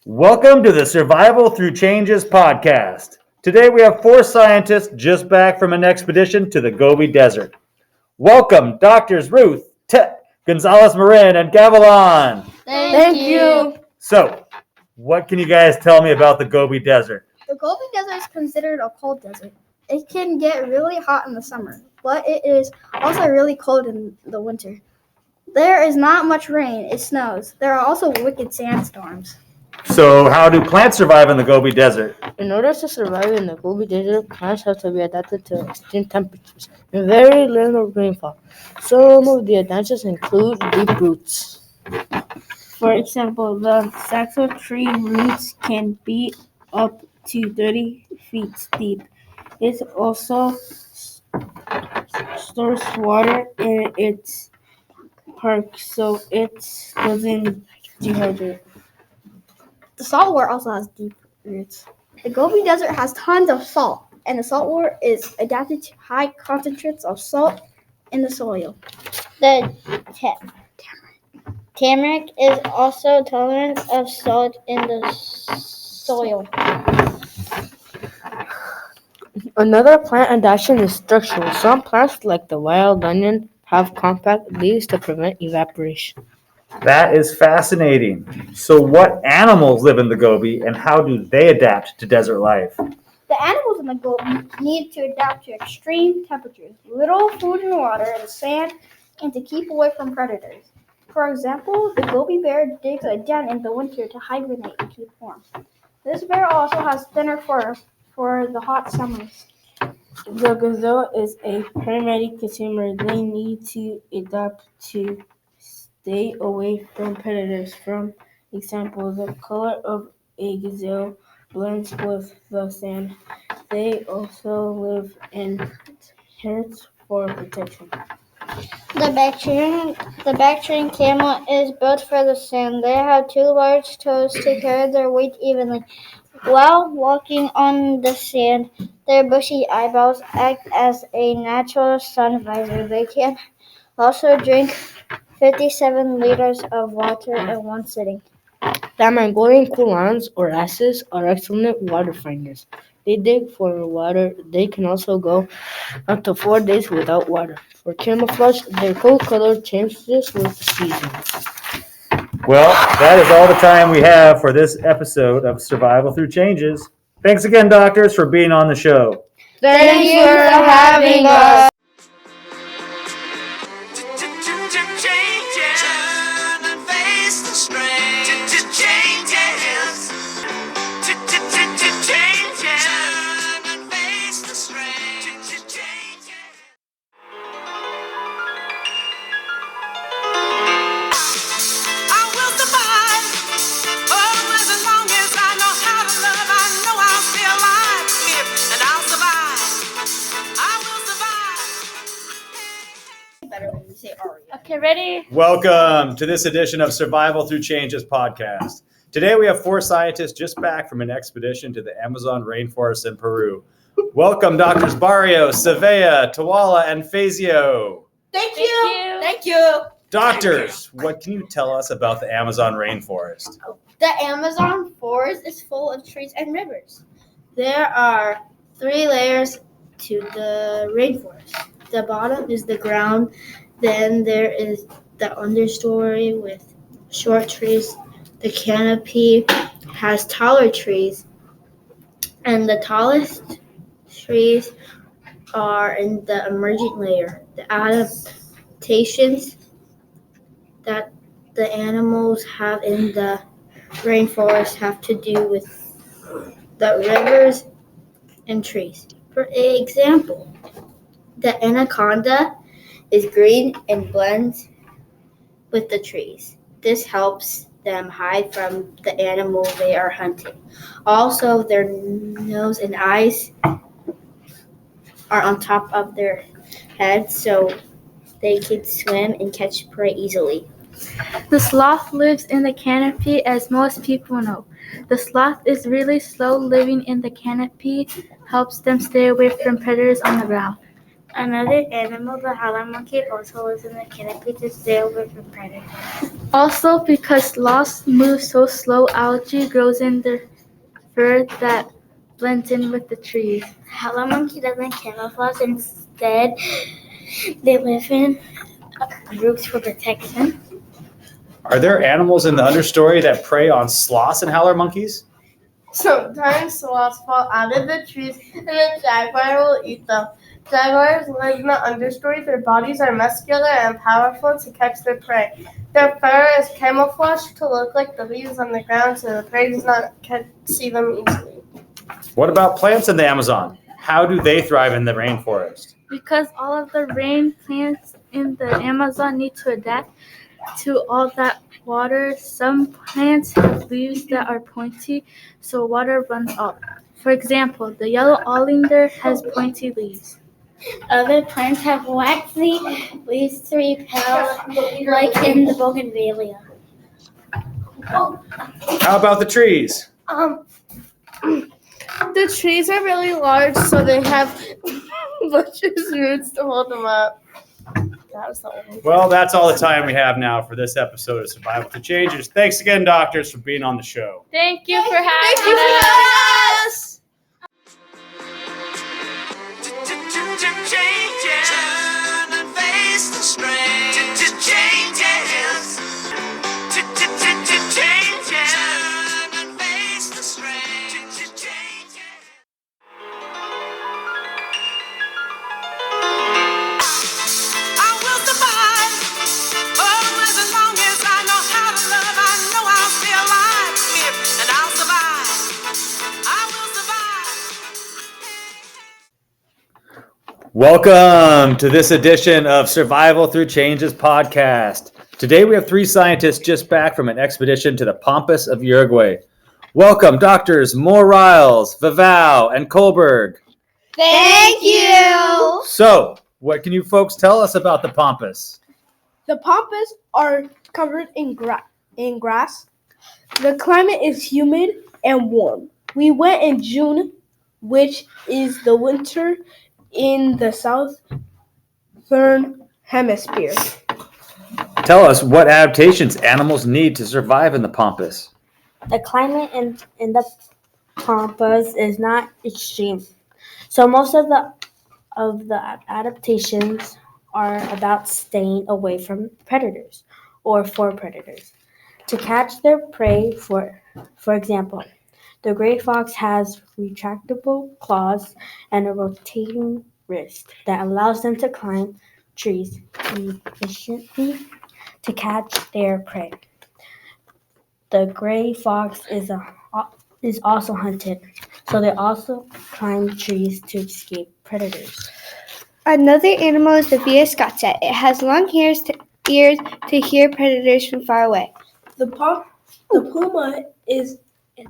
Welcome to the Survival Through Changes podcast. Today we have 4 scientists just back from an expedition to the Gobi Desert. Welcome, Doctors Ruth, Tet, Gonzalez-Marin, and Gavilan. Thank you. So, what can you guys tell me about the Gobi Desert? The Gobi Desert is considered a cold desert. It can get really hot in the summer, but it is also really cold in the winter. There is not much rain. It snows. There are also wicked sandstorms. So, how do plants survive in the Gobi Desert? In order to survive in the Gobi Desert, plants have to be adapted to extreme temperatures and very little rainfall. Some of the advantages include deep roots. For example, the saxo tree roots can be up to 30 feet deep. It also stores water in its bark so it doesn't dehydrate. The salt water also has deep roots. The Gobi Desert has tons of salt, and the salt water is adapted to high concentrates of salt in the soil. The tamarind is also tolerant of salt in the soil. Another plant adaptation is structural. Some plants, like the wild onion, have compact leaves to prevent evaporation. That is fascinating. So, what animals live in the Gobi and how do they adapt to desert life? The animals in the Gobi need to adapt to extreme temperatures, little food and water, and sand, and to keep away from predators. For example, the Gobi bear digs a den in the winter to hibernate and keep warm. This bear also has thinner fur for the hot summers. The gazelle is a primary consumer. They need to adapt to stay away from predators. For example, the color of a gazelle blends with the sand. They also live in herds for protection. The Bactrian camel is built for the sand. They have 2 large toes to carry their weight evenly. While walking on the sand, their bushy eyeballs act as a natural sun visor. They can also drink 57 liters of water in one sitting. The Mongolian kulans or asses are excellent water finders. They dig for water. They can also go up to 4 days without water. For camouflage, their coat color changes with the seasons. Well, that is all the time we have for this episode of Survival Through Changes. Thanks again, doctors, for being on the show. Thank you for having us. Okay, ready? Welcome to this edition of Survival Through Changes podcast. Today we have 4 scientists just back from an expedition to the Amazon rainforest in Peru. Welcome, Doctors Barrios, Savea, Tawala, and Fazio. Thank you. Doctors, what can you tell us about the Amazon rainforest? The Amazon forest is full of trees and rivers. There are 3 layers to the rainforest. The bottom is the ground, then there is the understory with short trees. The canopy has taller trees, and the tallest trees are in the emergent layer. The adaptations that the animals have in the rainforest have to do with the rivers and trees. For example, the anaconda is green and blends with the trees. This helps them hide from the animal they are hunting. Also, their nose and eyes are on top of their heads so they can swim and catch prey easily. The sloth lives in the canopy, as most people know. The sloth is really slow. Living in the canopy helps them stay away from predators on the ground. Another animal, the howler monkey, also lives in the canopy to stay away from predators. Also, because sloths move so slow, algae grows in their fur that blends in with the trees. Howler monkey doesn't camouflage. Instead, they live in groups for protection. Are there animals in the understory that prey on sloths and howler monkeys? Sometimes sloths fall out of the trees and a jaguar will eat them. Jaguars live in the understory. Their bodies are muscular and powerful to catch their prey. Their fur is camouflaged to look like the leaves on the ground so the prey does not see them easily. What about plants in the Amazon? How do they thrive in the rainforest? Because all of the rain plants in the Amazon need to adapt to all that water, some plants have leaves that are pointy, so water runs off. For example, the yellow oleander has pointy leaves. Other plants have waxy leaves to repel, like in the bougainvillea. How about the trees? The trees are really large, so they have bushes roots to hold them up. That was the only. Well, that's all the time we have now for this episode of Survival Through Changes. Thanks again, doctors, for being on the show. Thank you for having us. Welcome to this edition of Survival Through Changes podcast. Today we have three scientists just back from an expedition to the Pampas of Uruguay. Welcome, doctors Morriles, Vivau, and Kohlberg. Thank you! So, what can you folks tell us about the Pampas? The pampas are covered in grass. The climate is humid and warm. We went in June, which is the winter in the southern hemisphere. Tell us what adaptations animals need to survive in the Pampas. The climate in the Pampas is not extreme, so most of the adaptations are about staying away from predators or for predators. To catch their prey, for example, the gray fox has retractable claws and a rotating wrist that allows them to climb trees efficiently to catch their prey. The gray fox is also hunted, so they also climb trees to escape predators. Another animal is the viescata. It has long ears to hear predators from far away. The puma is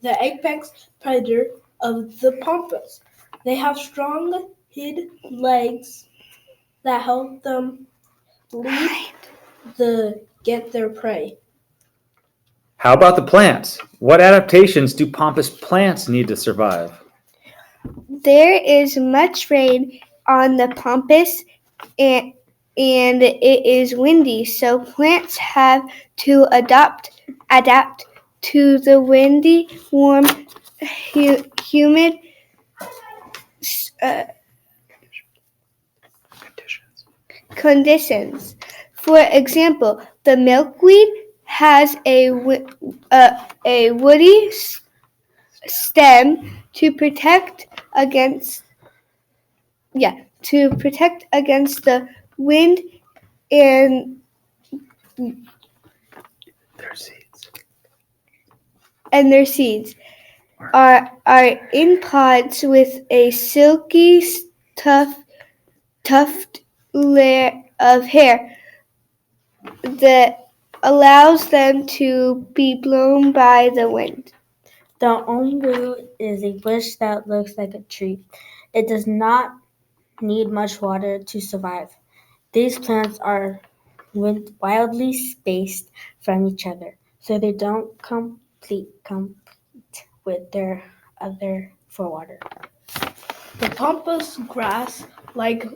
the apex predator of the pampas. They have strong hind legs that help them get their prey. How about the plants? What adaptations do Pampas plants need to survive? There is much rain on the Pampas and it is windy, so plants have to adapt to the windy, warm, humid conditions. For example, the milkweed has a woody stem to protect against the wind and their seeds are in pods with a silky tuft layer of hair that allows them to be blown by the wind. The ombu is a bush that looks like a tree. It does not need much water to survive. These plants are wildly spaced from each other, so they don't compete with their other for water. The pampas grass like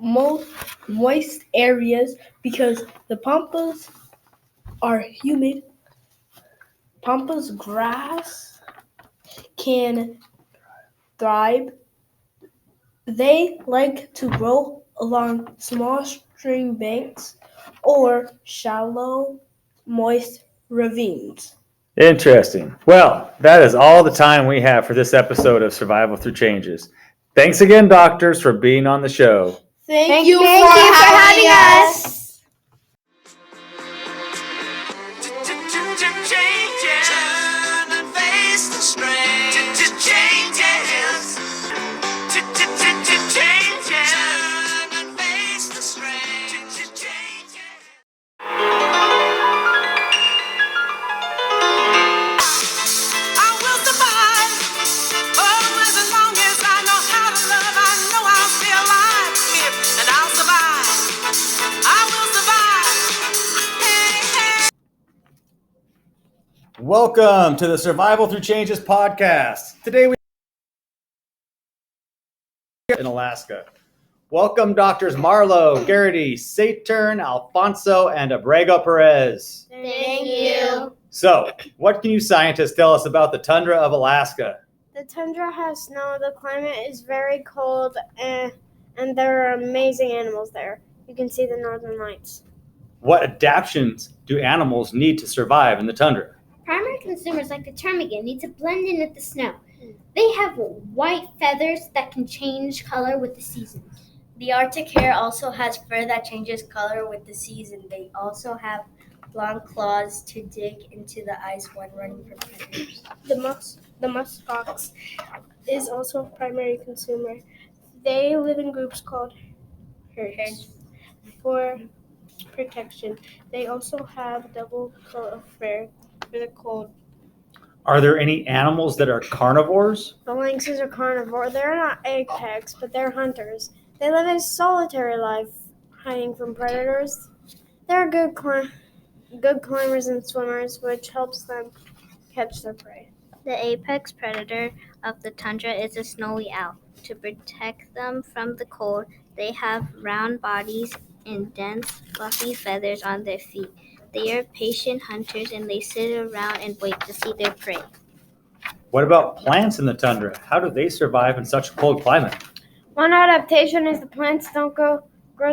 moist areas because the pampas are humid. Pampas grass can thrive. They like to grow along small stream banks or shallow, moist ravines. Interesting. Well, that is all the time we have for this episode of Survival Through Changes. Thanks again, doctors, for being on the show. Thank you Thank you for having us. Welcome to the Survival Through Changes podcast. Today we are in Alaska. Welcome Doctors Marlowe, Garrity, Saturn, Alfonso, and Abrego Perez. Thank you. So, what can you scientists tell us about the tundra of Alaska? The tundra has snow, the climate is very cold, and there are amazing animals there. You can see the northern lights. What adaptations do animals need to survive in the tundra? Primary consumers like the ptarmigan need to blend in with the snow. They have white feathers that can change color with the seasons. The Arctic hare also has fur that changes color with the season. They also have long claws to dig into the ice when running from predators. The muskox is also a primary consumer. They live in groups called herds for protection. They also have a double coat of fur for the cold. Are there any animals that are carnivores? The lynxes are carnivore. They're not apex, but they're hunters. They live a solitary life, hiding from predators. They're good climbers and swimmers, which helps them catch their prey. The apex predator of the tundra is a snowy owl. To protect them from the cold, they have round bodies and dense, fluffy feathers on their feet. They are patient hunters and they sit around and wait to see their prey. What about plants in the tundra? How do they survive in such a cold climate? One adaptation is the plants don't grow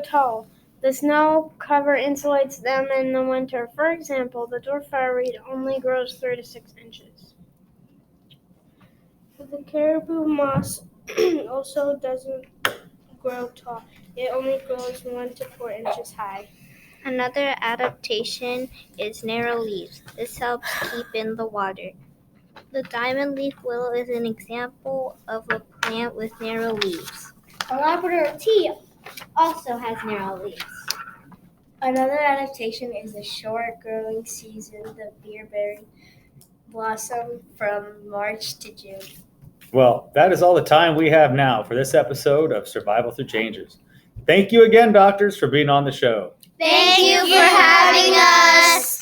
tall. The snow cover insulates them in the winter. For example, the dwarf fireweed only grows 3 to 6 inches. The caribou moss also doesn't grow tall. It only grows 1 to 4 inches high. Another adaptation is narrow leaves. This helps keep in the water. The diamond leaf willow is an example of a plant with narrow leaves. A Labrador tea also has narrow leaves. Another adaptation is a short growing season. The beerberry blossom from March to June. Well, that is all the time we have now for this episode of Survival Through Changes. Thank you again, doctors, for being on the show. Thank you for having us.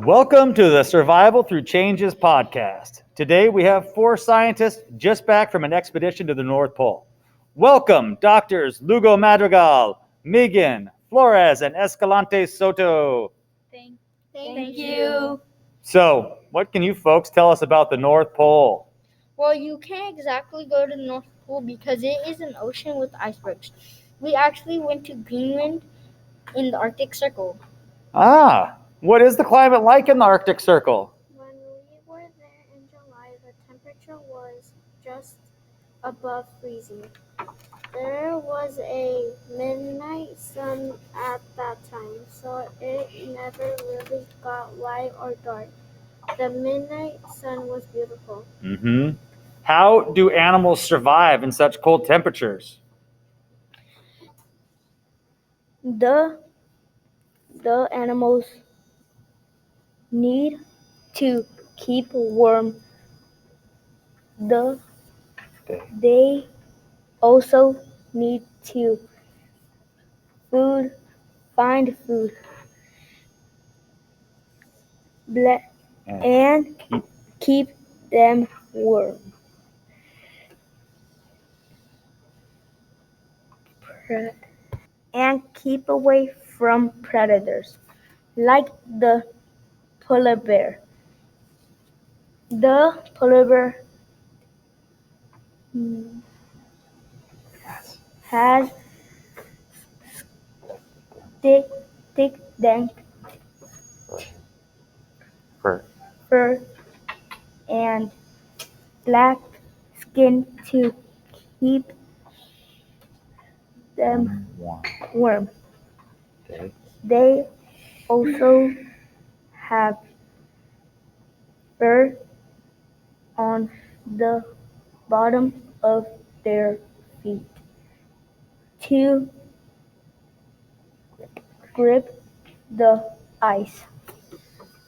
Welcome to the Survival Through Changes podcast. Today we have 4 scientists just back from an expedition to the North Pole. Welcome, Doctors Lugo Madrigal, Megan, Flores, and Escalante Soto. Thank you. So, what can you folks tell us about the North Pole? Well, you can't exactly go to the North Pole because it is an ocean with icebergs. We actually went to Greenland in the Arctic Circle. Ah, what is the climate like in the Arctic Circle? When we were there in July, the temperature was just above freezing. There was a midnight sun at that time, so it never really got light or dark. The midnight sun was beautiful. Mm-hmm. How do animals survive in such cold temperatures? The the animals need to keep warm. The they also need to food find food ble- and keep them warm. And keep away from predators like the polar bear. The polar bear has thick, thick, dank Fur. fur and black skin to keep them warm. They also have fur on the bottom of their feet to grip the ice.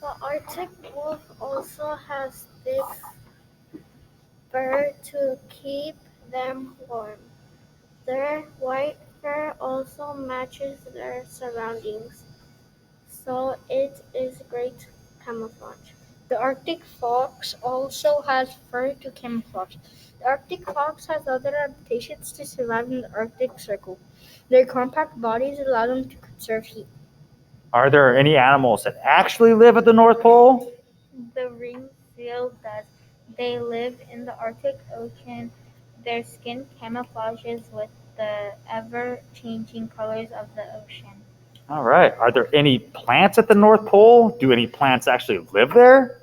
The Arctic wolf also has thick fur to keep them warm. Their white fur also matches their surroundings, so it is great camouflage. The Arctic fox also has fur to camouflage. The Arctic fox has other adaptations to survive in the Arctic Circle. Their compact bodies allow them to conserve heat. Are there any animals that actually live at the North Pole? The ring seal does. They live in the Arctic Ocean. Their skin camouflages with the ever-changing colors of the ocean. All right. Are there any plants at the North Pole? Do any plants actually live there?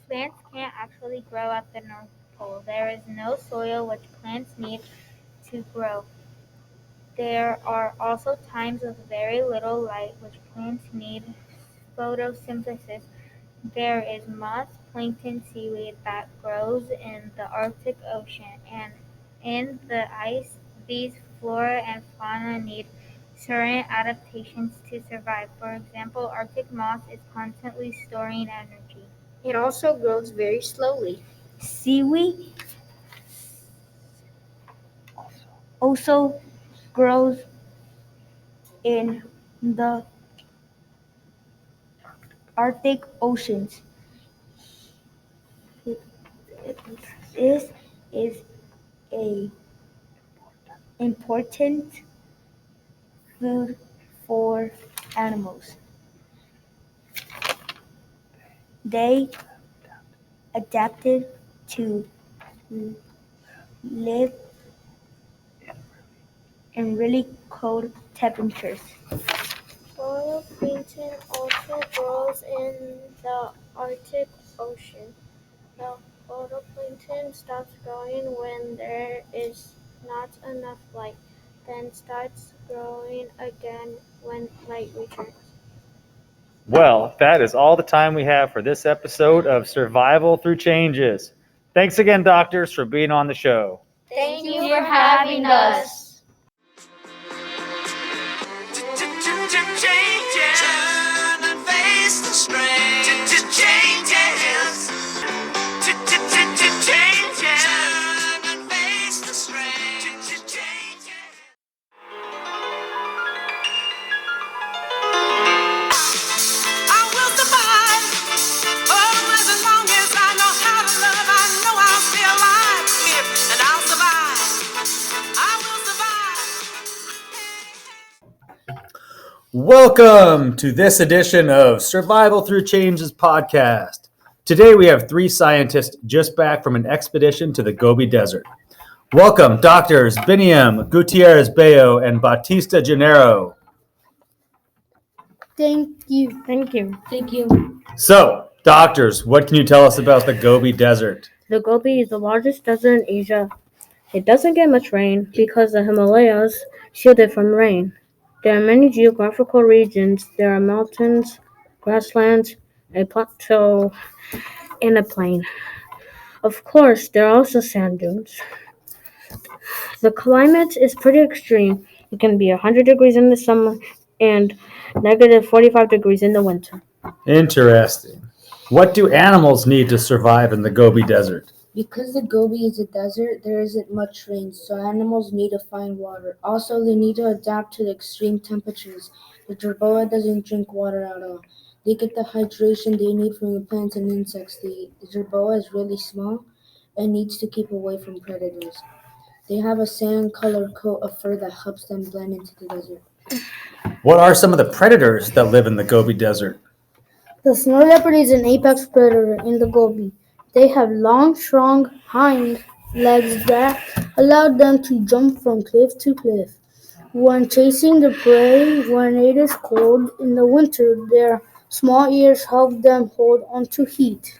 Plants can't actually grow at the North Pole. There is no soil which plants need to grow. There are also times of very little light which plants need photosynthesis. There is moss, plankton, seaweed that grows in the Arctic Ocean, and in the ice, these flora and fauna need certain adaptations to survive. For example, Arctic moss is constantly storing energy. It also grows very slowly. Seaweed also grows in the Arctic oceans. This is a important food for animals. They adapted to live in really cold temperatures. Phytoplankton also grows in the Arctic Ocean. The phytoplankton stops growing when there is not enough light, then starts growing again when light returns. Well, that is all the time we have for this episode of Survival Through Changes. Thanks again, doctors, for being on the show. Thank you for having us. Turn and face the strain. Changes. Changes. Turn and face the strain. Changes. I will survive. Oh, as long as I know how to love, I know I'll stay alive. And I'll survive. I will survive. Welcome to this edition of Survival Through Changes podcast. Today we have three scientists just back from an expedition to the Gobi Desert. Welcome, Doctors Biniam Gutierrez Bayo and Batista Gennaro. Thank you. Thank you. Thank you. So, doctors, what can you tell us about the Gobi Desert? The Gobi is the largest desert in Asia. It doesn't get much rain because the Himalayas shield it from rain. There are many geographical regions. There are mountains, grasslands, a plateau, and a plain. Of course, there are also sand dunes. The climate is pretty extreme. It can be 100 degrees in the summer and negative 45 degrees in the winter. Interesting. What do animals need to survive in the Gobi Desert? Because the Gobi is a desert, there isn't much rain, so animals need to find water. Also, they need to adapt to the extreme temperatures. The jerboa doesn't drink water at all. They get the hydration they need from the plants and insects they eat. The jerboa is really small and needs to keep away from predators. They have a sand-colored coat of fur that helps them blend into the desert. What are some of the predators that live in the Gobi Desert? The snow leopard is an apex predator in the Gobi. They have long, strong hind legs that allow them to jump from cliff to cliff. When chasing the prey when it is cold in the winter, their small ears help them hold onto heat.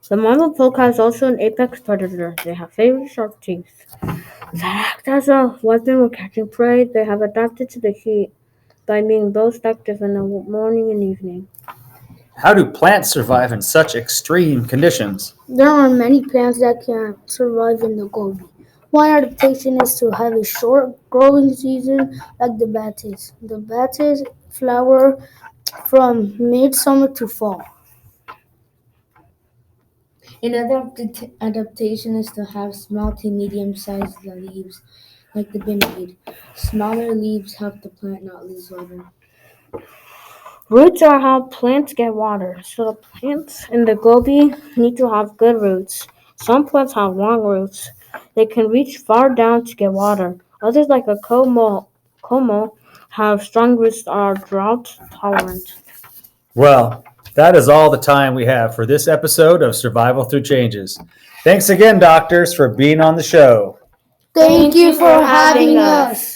The marbled polecat is also an apex predator. They have very sharp teeth that act as a weapon when catching prey. They have adapted to the heat by being most active in the morning and evening. How do plants survive in such extreme conditions? There are many plants that can survive in the Gobi. One adaptation is to have a short growing season like the batis. The batis flower from midsummer to fall. Another adaptation is to have small to medium-sized leaves, like the binweed. Smaller leaves help the plant not lose water. Roots are how plants get water, so the plants in the Gobi need to have good roots. Some plants have long roots. They can reach far down to get water. Others, like a como, have strong roots that are drought tolerant. Well, that is all the time we have for this episode of Survival Through Changes. Thanks again, doctors, for being on the show. Thank you for having us.